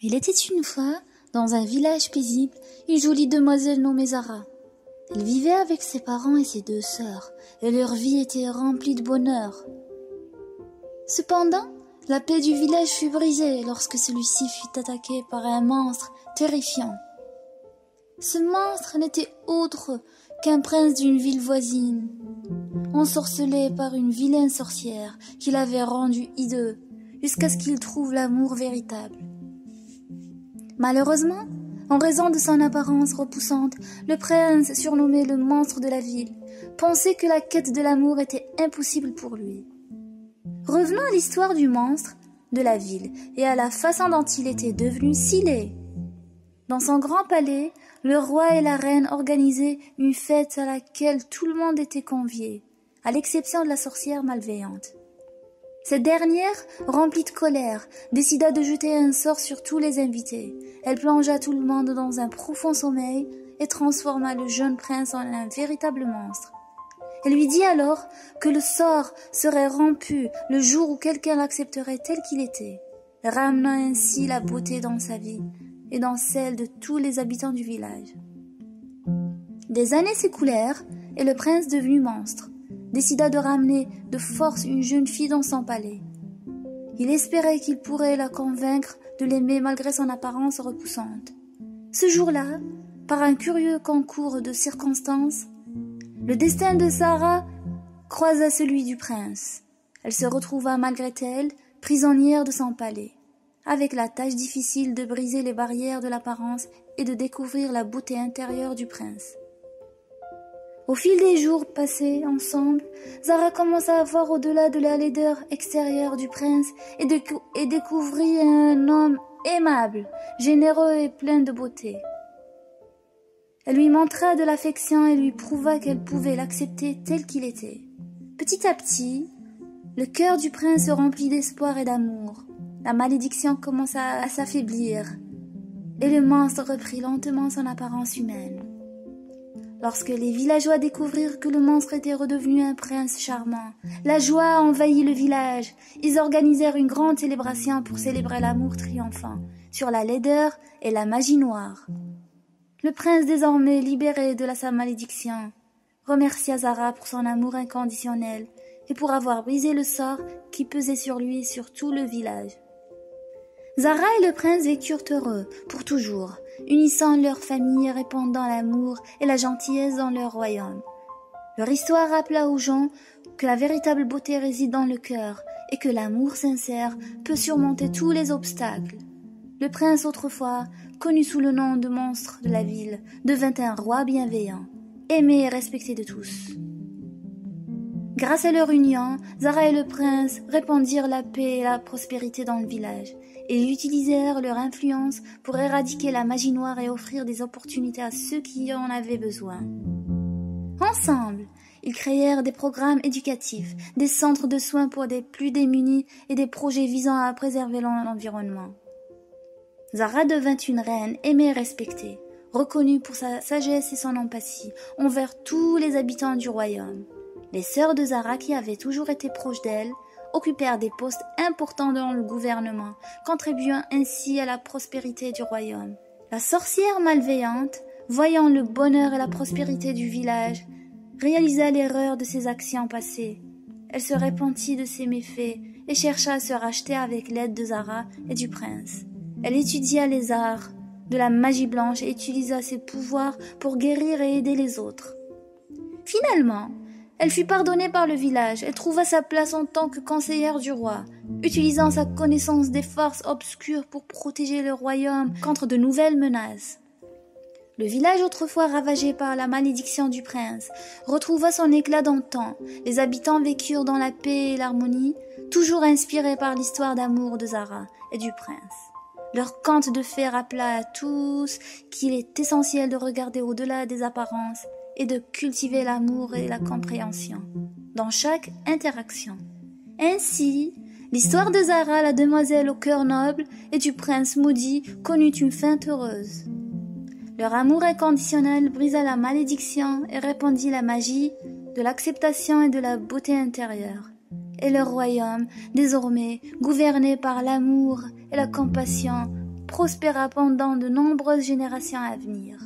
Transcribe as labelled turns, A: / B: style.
A: Il était une fois, dans un village paisible, une jolie demoiselle nommée Zara. Elle vivait avec ses parents et ses deux sœurs, et leur vie était remplie de bonheur. Cependant, la paix du village fut brisée lorsque celui-ci fut attaqué par un monstre terrifiant. Ce monstre n'était autre qu'un prince d'une ville voisine, ensorcelé par une vilaine sorcière qui l'avait rendu hideux jusqu'à ce qu'il trouve l'amour véritable. Malheureusement, en raison de son apparence repoussante, le prince, surnommé le monstre de la ville, pensait que la quête de l'amour était impossible pour lui. Revenons à l'histoire du monstre de la ville et à la façon dont il était devenu si laid. Dans son grand palais, le roi et la reine organisaient une fête à laquelle tout le monde était convié, à l'exception de la sorcière malveillante. Cette dernière, remplie de colère, décida de jeter un sort sur tous les invités. Elle plongea tout le monde dans un profond sommeil et transforma le jeune prince en un véritable monstre. Elle lui dit alors que le sort serait rompu le jour où quelqu'un l'accepterait tel qu'il était, ramenant ainsi la beauté dans sa vie et dans celle de tous les habitants du village. Des années s'écoulèrent et le prince, devenu monstre, décida de ramener de force une jeune fille dans son palais. Il espérait qu'il pourrait la convaincre de l'aimer malgré son apparence repoussante. Ce jour-là, par un curieux concours de circonstances, le destin de Zara croisa celui du prince. Elle se retrouva malgré elle prisonnière de son palais, avec la tâche difficile de briser les barrières de l'apparence et de découvrir la beauté intérieure du prince. Au fil des jours passés ensemble, Zara commença à voir au-delà de la laideur extérieure du prince et découvrit un homme aimable, généreux et plein de beauté. Elle lui montra de l'affection et lui prouva qu'elle pouvait l'accepter tel qu'il était. Petit à petit, le cœur du prince se remplit d'espoir et d'amour. La malédiction commença à s'affaiblir et le monstre reprit lentement son apparence humaine. Lorsque les villageois découvrirent que le monstre était redevenu un prince charmant, la joie envahit le village. Ils organisèrent une grande célébration pour célébrer l'amour triomphant sur la laideur et la magie noire. Le prince, désormais libéré de sa malédiction, remercia Zara pour son amour inconditionnel et pour avoir brisé le sort qui pesait sur lui et sur tout le village. Zara et le prince vécurent heureux pour toujours, unissant leurs familles et répandant l'amour et la gentillesse dans leur royaume. Leur histoire rappela aux gens que la véritable beauté réside dans le cœur et que l'amour sincère peut surmonter tous les obstacles. Le prince, autrefois connu sous le nom de monstre de la ville, devint un roi bienveillant, aimé et respecté de tous. Grâce à leur union, Zara et le prince répandirent la paix et la prospérité dans le village, et ils utilisèrent leur influence pour éradiquer la magie noire et offrir des opportunités à ceux qui en avaient besoin. Ensemble, ils créèrent des programmes éducatifs, des centres de soins pour les plus démunis et des projets visant à préserver l'environnement. Zara devint une reine aimée et respectée, reconnue pour sa sagesse et son empathie envers tous les habitants du royaume. Les sœurs de Zara, qui avaient toujours été proches d'elle, occupèrent des postes importants dans le gouvernement, contribuant ainsi à la prospérité du royaume. La sorcière malveillante, voyant le bonheur et la prospérité du village, réalisa l'erreur de ses actions passées. Elle se repentit de ses méfaits et chercha à se racheter avec l'aide de Zara et du prince. Elle étudia les arts de la magie blanche et utilisa ses pouvoirs pour guérir et aider les autres. Finalement, elle fut pardonnée par le village et trouva sa place en tant que conseillère du roi, utilisant sa connaissance des forces obscures pour protéger le royaume contre de nouvelles menaces. Le village, autrefois ravagé par la malédiction du prince, retrouva son éclat d'antan. Les habitants vécurent dans la paix et l'harmonie, toujours inspirés par l'histoire d'amour de Zara et du prince. Leur conte de fées rappela à tous qu'il est essentiel de regarder au-delà des apparences et de cultiver l'amour et la compréhension dans chaque interaction. Ainsi, l'histoire de Zara, la demoiselle au cœur noble, et du prince maudit connut une fin heureuse. Leur amour inconditionnel brisa la malédiction et répandit la magie de l'acceptation et de la beauté intérieure. Et leur royaume, désormais gouverné par l'amour et la compassion, prospéra pendant de nombreuses générations à venir.